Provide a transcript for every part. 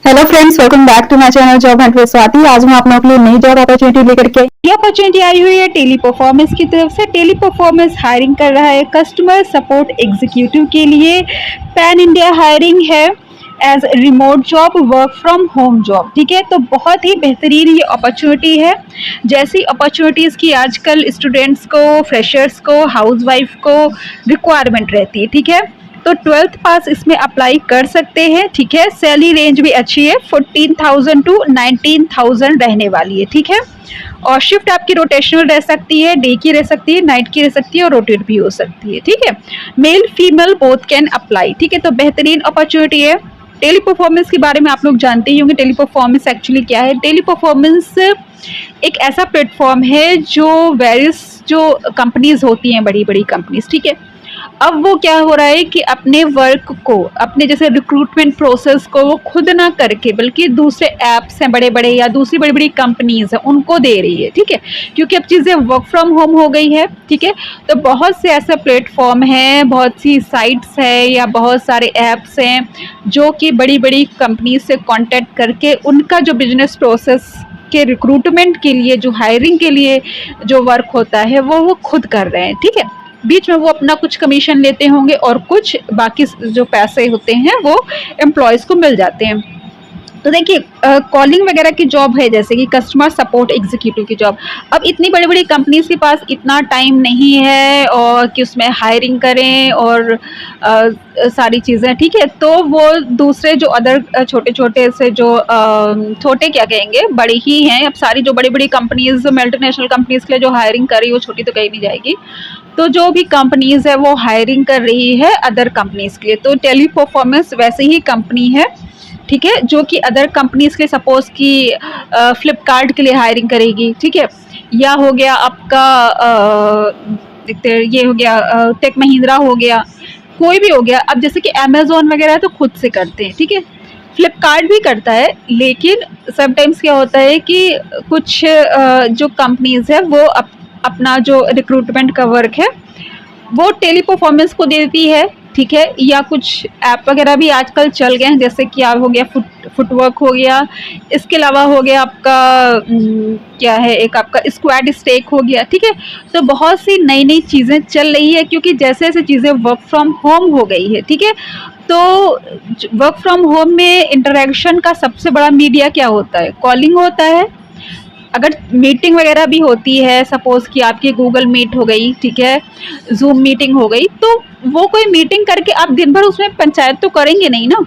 Hello friends, welcome back to my channel job hunt with Swati. आज मैं आप लोगों के लिए नई जॉब अपॉर्चुनिटी लेकर के ये अपॉर्चुनिटी आई हुई है टेली परफॉर्मेंस की तरफ से। टेली परफॉर्मेंस हायरिंग कर रहा है कस्टमर सपोर्ट एग्जीक्यूटिव के लिए। पैन इंडिया हायरिंग है as remote job, work from home job. ठीक है, तो बहुत ही बेहतरीन ये अपॉर्चुनिटी है। जैसी अपॉर्चुनिटीज़ की आजकल स्टूडेंट्स को, फ्रेशर्स को, हाउसवाइफ को रिक्वायरमेंट रहती है। ठीक है, तो 12th पास इसमें अप्लाई कर सकते हैं। ठीक है, सैलरी रेंज भी अच्छी है, 14,000 टू 19,000 रहने वाली है। ठीक है, और शिफ्ट आपकी रोटेशनल रह सकती है, डे की रह सकती है, नाइट की रह सकती है और रोटेट भी हो सकती है। ठीक है, male female both can apply. ठीक है, तो बेहतरीन अपॉर्चुनिटी है। टेली परफॉर्मेंस के बारे में आप लोग जानते ही होंगे। टेली परफॉर्मेंस एक्चुअली क्या है? टेली परफॉर्मेंस एक ऐसा प्लेटफॉर्म है जो वेरियस जो कंपनीज होती हैं, बड़ी बड़ी कंपनीज, ठीक है, अब वो क्या हो रहा है कि अपने वर्क को, अपने जैसे रिक्रूटमेंट प्रोसेस को वो खुद ना करके बल्कि दूसरे ऐप्स हैं बड़े बड़े या दूसरी बड़ी बड़ी कंपनीज हैं उनको दे रही है। ठीक है, क्योंकि अब चीज़ें वर्क फ्रॉम होम हो गई है। ठीक है, तो बहुत से ऐसे प्लेटफॉर्म हैं, बहुत सी साइट्स हैं या बहुत सारे ऐप्स हैं जो कि बड़ी बड़ी कंपनी से कॉन्टेक्ट करके उनका जो बिजनेस प्रोसेस के रिक्रूटमेंट के लिए, जो हायरिंग के लिए जो वर्क होता है वो खुद कर रहे हैं। ठीक है, बीच में वो अपना कुछ कमीशन लेते होंगे और कुछ बाकी जो पैसे होते हैं वो एम्प्लॉयज़ को मिल जाते हैं। तो देखिए, कॉलिंग वगैरह की जॉब है, जैसे कि कस्टमर सपोर्ट एग्जीक्यूटिव की जॉब। अब इतनी बड़ी बड़ी कंपनीज के पास इतना टाइम नहीं है और कि उसमें हायरिंग करें और सारी चीज़ें। ठीक है, तो वो दूसरे जो अदर छोटे छोटे से जो छोटे क्या कहेंगे, बड़ी ही हैं। अब सारी जो बड़ी बड़ी कंपनीज, मल्टीनेशनल कंपनीज के लिए जो हायरिंग कर रही है वो छोटी तो कहीं नहीं जाएगी। तो जो भी कंपनीज है वो हायरिंग कर रही है अदर कंपनीज के लिए। तो टेली परफॉर्मेंस वैसे ही कंपनी है, ठीक है, जो कि अदर कंपनीज के, सपोज कि फ्लिपकार्ट के लिए हायरिंग करेगी। ठीक है, या हो गया आपका ये हो गया टेक महिंद्रा हो गया, कोई भी हो गया। अब जैसे कि अमेजोन वगैरह तो खुद से करते हैं। ठीक है, फ्लिपकार्ट भी करता है, लेकिन समटाइम्स क्या होता है कि कुछ जो कंपनीज है वो अपना जो रिक्रूटमेंट का वर्क है वो टेली परफॉर्मेंस को देती है। ठीक है, या कुछ ऐप वगैरह भी आजकल चल गए हैं, जैसे कि हो गया फुटवर्क हो गया, इसके अलावा हो गया आपका क्या है, एक आपका स्क्वाड स्टेक हो गया। ठीक है, तो बहुत सी नई नई चीज़ें चल रही है, क्योंकि जैसे जैसे चीज़ें वर्क फ्रॉम होम हो गई है। ठीक है, तो वर्क फ्रॉम होम में इंटरेक्शन का सबसे बड़ा मीडिया क्या होता है? कॉलिंग होता है। अगर मीटिंग वगैरह भी होती है, सपोज़ कि आपकी गूगल मीट हो गई, ठीक है, ज़ूम मीटिंग हो गई, तो वो कोई मीटिंग करके आप दिन भर उसमें पंचायत तो करेंगे नहीं ना।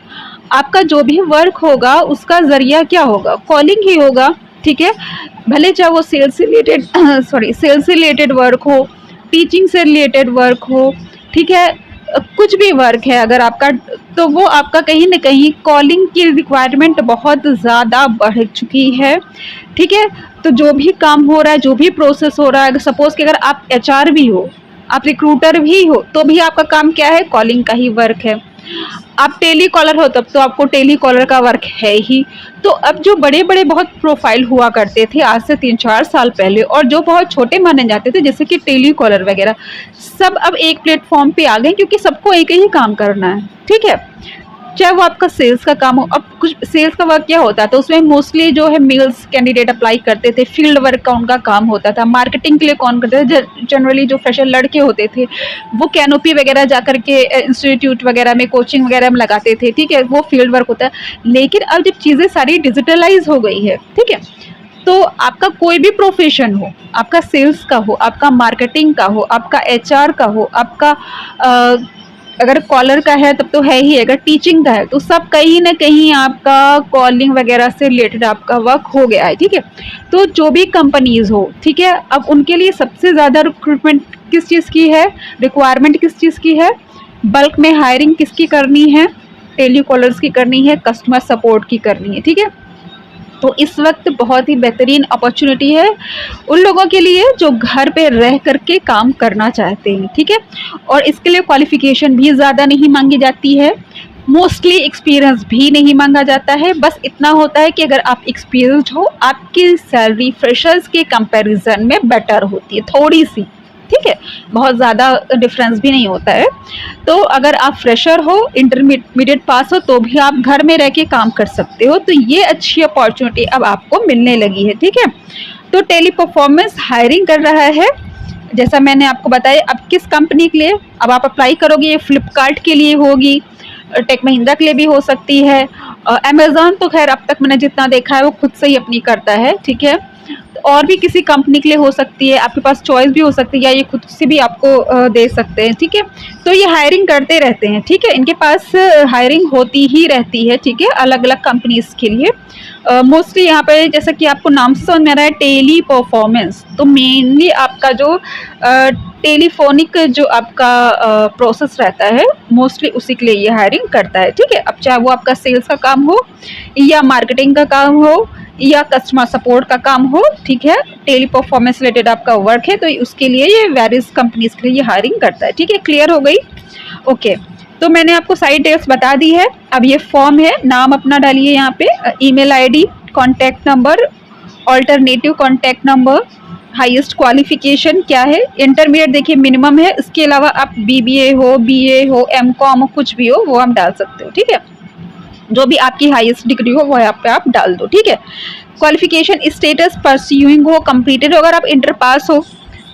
आपका जो भी वर्क होगा उसका ज़रिया क्या होगा? कॉलिंग ही होगा। ठीक है, भले चाहे वो सेल्स से रिलेटेड सेल्स से रिलेटेड वर्क हो, टीचिंग से रिलेटेड वर्क हो, ठीक है, कुछ भी वर्क है अगर आपका, तो वो आपका कहीं ना कहीं कॉलिंग की रिक्वायरमेंट बहुत ज़्यादा बढ़ चुकी है। ठीक है, तो जो भी काम हो रहा है, जो भी प्रोसेस हो रहा है, अगर सपोज़ कि अगर आप एचआर भी हो, आप रिक्रूटर भी हो, तो भी आपका काम क्या है? कॉलिंग का ही वर्क है। आप टेली कॉलर हो तब तो आपको टेली कॉलर का वर्क है ही। तो अब जो बड़े बड़े बहुत प्रोफाइल हुआ करते थे आज से 3-4 साल पहले, और जो बहुत छोटे माने जाते थे जैसे कि टेली कॉलर वगैरह, सब अब एक प्लेटफॉर्म पे आ गए, क्योंकि सबको एक ही काम करना है। ठीक है, चाहे वो आपका सेल्स का काम हो। अब कुछ सेल्स का वर्क क्या होता है, तो उसमें मोस्टली जो है मेल्स कैंडिडेट अप्लाई करते थे, फील्ड वर्क का उनका काम होता था। मार्केटिंग के लिए कौन करते थे? जनरली जो फ्रेशर लड़के होते थे वो कैनोपी वगैरह जा करके इंस्टीट्यूट वगैरह में, कोचिंग वगैरह में लगाते थे। ठीक है, वो फील्ड वर्क होता है। लेकिन अब जब चीज़ें सारी डिजिटलाइज हो गई है, ठीक है, तो आपका कोई भी प्रोफेशन हो, आपका सेल्स का हो, आपका मार्केटिंग का हो, आपका एचआर का हो, आपका अगर कॉलर का है तब तो है ही, अगर टीचिंग का है तो सब कहीं ना कहीं आपका कॉलिंग वगैरह से रिलेटेड आपका वर्क हो गया है। ठीक है, तो जो भी कंपनीज हो, ठीक है, अब उनके लिए सबसे ज़्यादा रिक्रूटमेंट किस चीज़ की है, रिक्वायरमेंट किस चीज़ की है, बल्क में हायरिंग किसकी करनी है? टेली कॉलर्स की करनी है, कस्टमर सपोर्ट की करनी है। ठीक है, तो इस वक्त बहुत ही बेहतरीन अपॉर्चुनिटी है उन लोगों के लिए जो घर पे रह करके काम करना चाहते हैं। ठीक है, और इसके लिए क्वालिफिकेशन भी ज़्यादा नहीं मांगी जाती है, मोस्टली एक्सपीरियंस भी नहीं मांगा जाता है। बस इतना होता है कि अगर आप एक्सपीरियंस्ड हो, आपकी सैलरी फ्रेशर्स के कंपैरिजन में बेटर होती है थोड़ी सी। ठीक है, बहुत ज़्यादा डिफरेंस भी नहीं होता है। तो अगर आप फ्रेशर हो, इंटरमीडिएट पास हो, तो भी आप घर में रह के काम कर सकते हो। तो ये अच्छी अपॉर्चुनिटी अब आपको मिलने लगी है, ठीक है। तो टेली परफॉर्मेंस हायरिंग कर रहा है, जैसा मैंने आपको बताया। अब किस कंपनी के लिए अब आप अप्लाई करोगे, ये फ्लिपकार्ट के लिए होगी, टेक महिंद्रा के लिए भी हो सकती है, अमेज़ॉन तो खैर अब तक मैंने जितना देखा है वो खुद से ही अपनी करता है, ठीक है। और भी किसी कंपनी के लिए हो सकती है, आपके पास चॉइस भी हो सकती है, या ये खुद से भी आपको दे सकते हैं, ठीक है। तो ये हायरिंग करते रहते हैं, ठीक है, इनके पास हायरिंग होती ही रहती है, ठीक है, अलग अलग कंपनीज के लिए। मोस्टली यहाँ पे जैसा कि आपको नाम से समझ में आ रहा है टेली परफॉर्मेंस, तो मेनली आपका जो टेलीफोनिक जो आपका प्रोसेस रहता है, मोस्टली उसी के लिए ये हायरिंग करता है, ठीक है। अब चाहे वो आपका सेल्स का काम हो, या मार्केटिंग का काम हो, या कस्टमर सपोर्ट का काम हो, ठीक है, टेली परफॉर्मेंस रिलेटेड आपका वर्क है, तो उसके लिए ये वेरियस कंपनीज के लिए ये हायरिंग करता है, ठीक है। क्लियर हो गई? ओके, तो मैंने आपको सारी डिटेल्स बता दी है। अब ये फॉर्म है, नाम अपना डालिए यहाँ पे, email ID, contact number, alternative contact number, highest qualification क्या है, इंटरमीडिएट देखिए मिनिमम है, इसके अलावा आप बीबीए हो, बीए हो, एमकॉम हो, कुछ भी हो वो हम डाल सकते हो, ठीक है। जो भी आपकी हाईएस्ट डिग्री हो वो यहाँ पे आप डाल दो, ठीक है। क्वालिफिकेशन स्टेटस परस्यूइंग हो, कंप्लीटेड हो, अगर आप इंटर पास हो,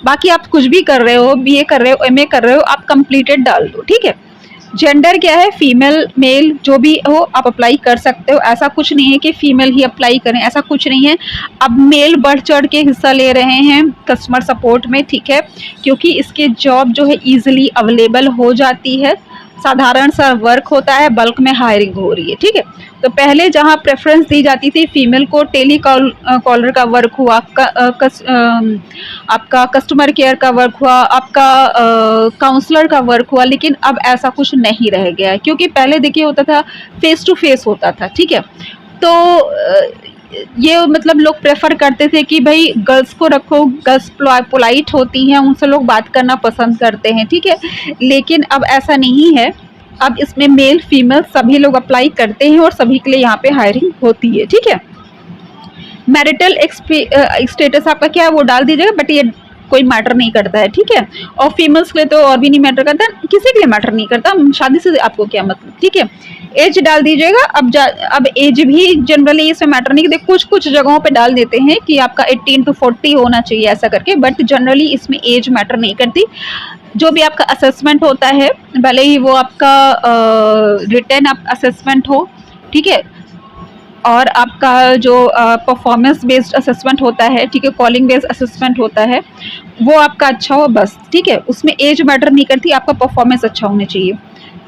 बाकी आप कुछ भी कर रहे हो, बीए कर रहे हो, एमए कर रहे हो, आप कंप्लीटेड डाल दो, ठीक है। जेंडर क्या है, फीमेल मेल जो भी हो आप अप्लाई कर सकते हो, ऐसा कुछ नहीं है कि फीमेल ही अप्लाई करें, ऐसा कुछ नहीं है। अब मेल बढ़ चढ़ के हिस्सा ले रहे हैं कस्टमर सपोर्ट में, ठीक है, क्योंकि इसके जॉब जो है ईजिली अवेलेबल हो जाती है, साधारण सा वर्क होता है, बल्क में हायरिंग हो रही है, ठीक है। तो पहले जहां प्रेफरेंस दी जाती थी फीमेल को, टेली कॉलर का वर्क हुआ, आपका कस्टमर केयर का वर्क हुआ, आपका काउंसलर का वर्क हुआ, लेकिन अब ऐसा कुछ नहीं रह गया है, क्योंकि पहले देखिए होता था फेस टू फेस होता था, ठीक है। तो ये मतलब लोग प्रेफर करते थे कि भाई गर्ल्स को रखो, गर्ल्स पोलाइट होती हैं, उनसे लोग बात करना पसंद करते हैं, ठीक है। लेकिन अब ऐसा नहीं है, अब इसमें मेल फीमेल सभी लोग अप्लाई करते हैं और सभी के लिए यहाँ पे हायरिंग होती है, ठीक है। मैरिटल स्टेटस आपका क्या है वो डाल दीजिएगा, बट ये कोई मैटर नहीं करता है, ठीक है। और फीमेल्स के लिए तो और भी नहीं मैटर करता, किसी के लिए मैटर नहीं करता, शादी से आपको क्या मतलब, ठीक है। एज डाल दीजिएगा। अब एज भी जनरली इसमें मैटर नहीं, देखो कुछ कुछ जगहों पे डाल देते हैं कि आपका 18 to 40 होना चाहिए ऐसा करके, बट जनरली इसमें एज मैटर नहीं करती। जो भी आपका असेसमेंट होता है, भले ही वो आपका रिटन असेसमेंट हो, ठीक है, और आपका जो परफॉर्मेंस बेस्ड असेसमेंट होता है, ठीक है, कॉलिंग बेस्ड असेसमेंट होता है, वो आपका अच्छा हो बस, ठीक है, उसमें एज मैटर नहीं करती, आपका परफॉर्मेंस अच्छा होना चाहिए।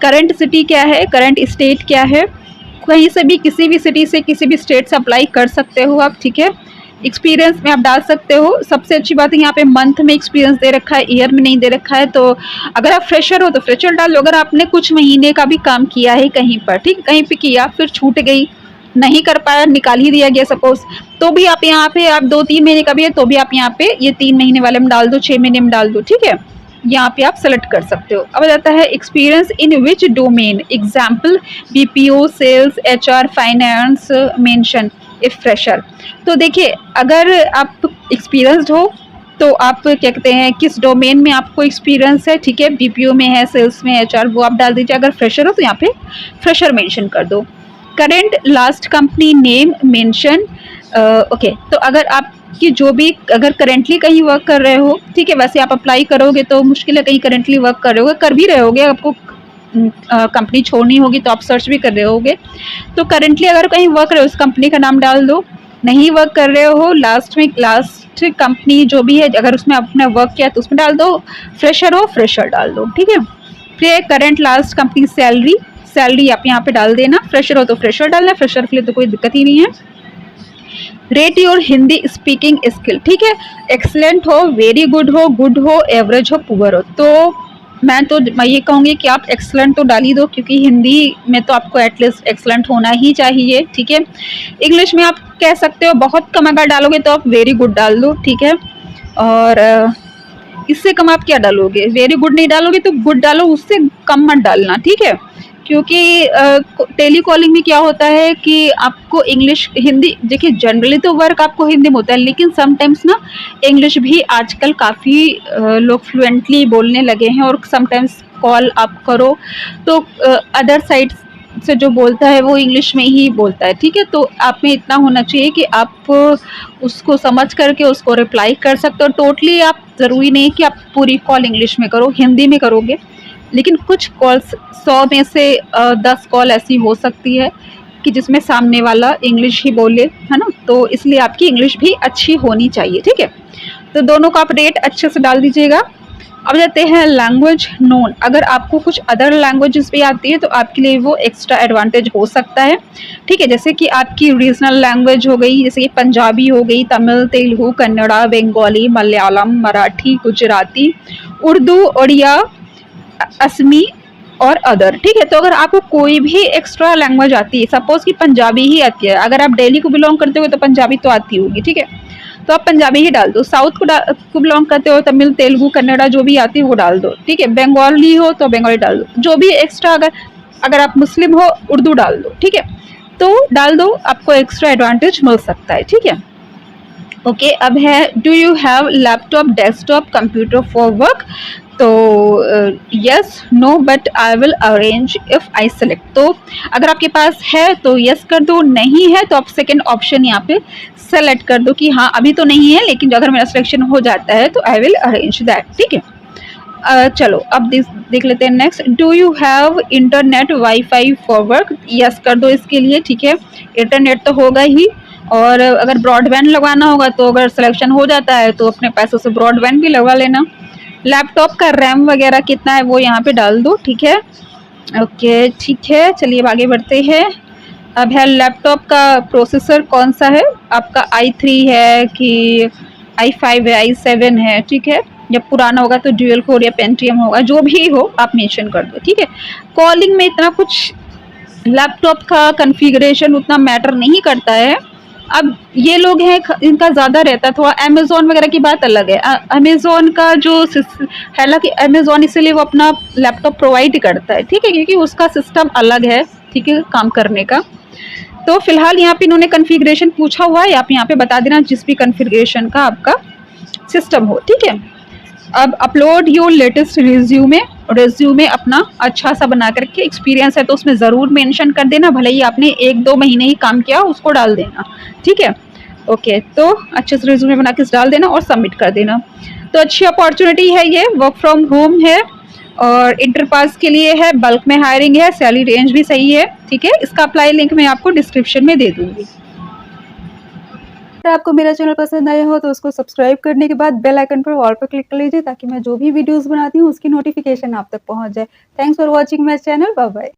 करंट सिटी क्या है, करंट स्टेट क्या है, कहीं से भी किसी भी सिटी से किसी भी स्टेट से अप्लाई कर सकते हो आप, ठीक है। एक्सपीरियंस में आप डाल सकते हो, सबसे अच्छी बात है यहाँ पे मंथ में एक्सपीरियंस दे रखा है, ईयर में नहीं दे रखा है। तो अगर आप फ्रेशर हो तो फ्रेशर डाल लो, अगर आपने कुछ महीने का भी काम किया है कहीं पर, ठीक, कहीं पे किया फिर छूट गई, नहीं कर पाया, निकाल ही दिया गया सपोज, तो भी आप यहाँ पे, आप 2-3 महीने का भी है तो भी आप यहाँ पे ये 3 महीने वाले में डाल दो, 6 महीने में डाल दो, ठीक है, यहाँ पे आप सेलेक्ट कर सकते हो। अब आ जाता है experience in which domain, example BPO, sales, HR, finance, mention if fresher. तो देखिए अगर आप एक्सपीरियंसड हो तो आप क्या कहते हैं किस डोमेन में आपको एक्सपीरियंस है, ठीक है, बीपीओ में है, सेल्स में, एचआर, वो आप डाल दीजिए। अगर फ्रेशर हो तो यहाँ पे फ्रेशर मेंशन कर दो। Current last company name mention, okay. तो अगर आपकी जो भी, अगर करेंटली कहीं वर्क कर रहे हो, ठीक है, वैसे आप अप्लाई करोगे तो मुश्किल है कहीं करेंटली वर्क कर रहे होगे, कर भी रहे होगे, आपको कंपनी छोड़नी होगी तो आप सर्च भी कर रहे होगे, तो करेंटली अगर कहीं वर्क कर रहे हो उस कंपनी का नाम डाल दो। नहीं वर्क कर रहे हो, लास्ट कंपनी जो भी है अगर उसमें आपने वर्क किया तो उसमें डाल दो। फ्रेशर हो, फ्रेशर डाल दो, ठीक है। फिर करेंट लास्ट कंपनी सैलरी आप यहाँ पे डाल देना। फ्रेशर हो तो फ्रेशर डालना, फ्रेशर के लिए तो कोई दिक्कत ही नहीं है। Rate your Hindi speaking skill, ठीक है, एक्सलेंट हो, वेरी गुड हो, एवरेज हो, पुअर हो। तो मैं ये कहूँगी कि आप एक्सलेंट तो डाल ही दो, क्योंकि हिंदी में तो आपको एटलीस्ट एक्सलेंट होना ही चाहिए, ठीक है। इंग्लिश में आप कह सकते हो, बहुत कम अगर डालोगे तो आप वेरी गुड डाल दो, ठीक है। और इससे कम आप क्या डालोगे, वेरी गुड नहीं डालोगे तो गुड डालो, उससे कम मत डालना, ठीक है। क्योंकि टेली कॉलिंग में क्या होता है कि आपको इंग्लिश हिंदी देखिए, जनरली तो वर्क आपको हिंदी में होता है, लेकिन समटाइम्स ना इंग्लिश भी आजकल काफ़ी लोग फ्लुएंटली बोलने लगे हैं, और समटाइम्स कॉल आप करो तो अदर साइड से जो बोलता है वो इंग्लिश में ही बोलता है, ठीक है। तो आप में इतना होना चाहिए कि आप उसको समझ करके उसको रिप्लाई कर सकते हो। टोटली आप ज़रूरी नहीं कि आप पूरी कॉल इंग्लिश में करो, हिंदी में करोगे, लेकिन कुछ कॉल्स 100 में से 10 कॉल ऐसी हो सकती है कि जिसमें सामने वाला इंग्लिश ही बोले, है ना। तो इसलिए आपकी इंग्लिश भी अच्छी होनी चाहिए, ठीक है। तो दोनों का आप रेट अच्छे से डाल दीजिएगा। अब जाते हैं लैंग्वेज नोन। अगर आपको कुछ अदर लैंग्वेजेस भी आती है तो आपके लिए वो एक्स्ट्रा एडवांटेज हो सकता है, ठीक है। जैसे कि आपकी रीजनल लैंग्वेज हो गई, जैसे कि पंजाबी हो गई, तमिल, तेलुगु, कन्नड़ा, बंगाली, मलयालम, मराठी, गुजराती, उर्दू, उड़िया, असमी और अदर, ठीक है। तो अगर आपको कोई भी एक्स्ट्रा लैंग्वेज आती है, सपोज कि पंजाबी ही आती है, अगर आप दिल्ली को बिलोंग करते हो तो पंजाबी तो आती होगी, ठीक है, तो आप पंजाबी ही डाल दो। साउथ को बिलोंग करते हो, तमिल, तेलुगु, कन्नड़ा जो भी आती है वो डाल दो, ठीक है। बंगाली हो तो बंगाली डाल दो, जो भी एक्स्ट्रा, अगर आप मुस्लिम हो उर्दू डाल दो, ठीक है। तो डाल दो, आपको एक्स्ट्रा एडवांटेज मिल सकता है, ठीक है। ओके, अब है do you have laptop, desktop, computer for work. तो yes, no, but I will arrange if I select. तो अगर आपके पास है तो यस कर दो, नहीं है तो आप सेकेंड ऑप्शन यहाँ पे सेलेक्ट कर दो कि हाँ अभी तो नहीं है, लेकिन अगर मेरा सिलेक्शन हो जाता है तो आई विल अरेंज दैट, ठीक है। चलो अब देख लेते हैं next. Do you have internet wifi for work. Yes कर दो इसके लिए, ठीक है। इंटरनेट तो होगा ही, और अगर ब्रॉडबैंड लगवाना होगा तो अगर सिलेक्शन हो जाता है तो अपने पैसों से ब्रॉडबैंड भी लगवा लेना। लैपटॉप का रैम वगैरह कितना है वो यहाँ पे डाल दो, ठीक है। ओके, ठीक है, चलिए अब आगे बढ़ते हैं। अब है लैपटॉप का प्रोसेसर कौन सा है आपका, i3 है कि i5 है, i7 है, ठीक है। जब पुराना होगा तो ड्यूअल कोर या पेंटियम होगा, जो भी हो आप मेंशन कर दो, ठीक है। कॉलिंग में इतना कुछ लैपटॉप का कॉन्फ़िगरेशन उतना मैटर नहीं करता है। अब ये लोग हैं इनका ज़्यादा रहता है, थोड़ा अमेज़ॉन वगैरह की बात अलग है। अमेज़ॉन का जो हालांकि अमेज़ॉन इसीलिए वो अपना लैपटॉप प्रोवाइड करता है, ठीक है, क्योंकि उसका सिस्टम अलग है, ठीक है, काम करने का। तो फिलहाल यहाँ पे इन्होंने कॉन्फ़िगरेशन पूछा हुआ है, आप यहाँ पे बता देना जिस भी कॉन्फ़िगरेशन का आपका सिस्टम हो, ठीक है। अब अपलोड योर लेटेस्ट रिज्यूमे अपना अच्छा सा बना करके, एक्सपीरियंस है तो उसमें ज़रूर मेंशन कर देना, भले ही आपने 1-2 महीने ही काम किया उसको डाल देना, ठीक है। ओके, तो अच्छे से रिज्यूमे बना के डाल देना और सबमिट कर देना। तो अच्छी अपॉर्चुनिटी है ये, वर्क फ्रॉम होम है और इंटर पास के लिए है, बल्क में हायरिंग है, सैलरी रेंज भी सही है, ठीक है। इसका अप्लाई लिंक मैं आपको डिस्क्रिप्शन में दे दूँगी। अगर आपको मेरा चैनल पसंद आया हो तो उसको सब्सक्राइब करने के बाद बेल आइकन पर ऑल पर क्लिक कर लीजिए, ताकि मैं जो भी वीडियोस बनाती हूँ उसकी नोटिफिकेशन आप तक पहुँच जाए। Thanks for watching my channel, bye bye.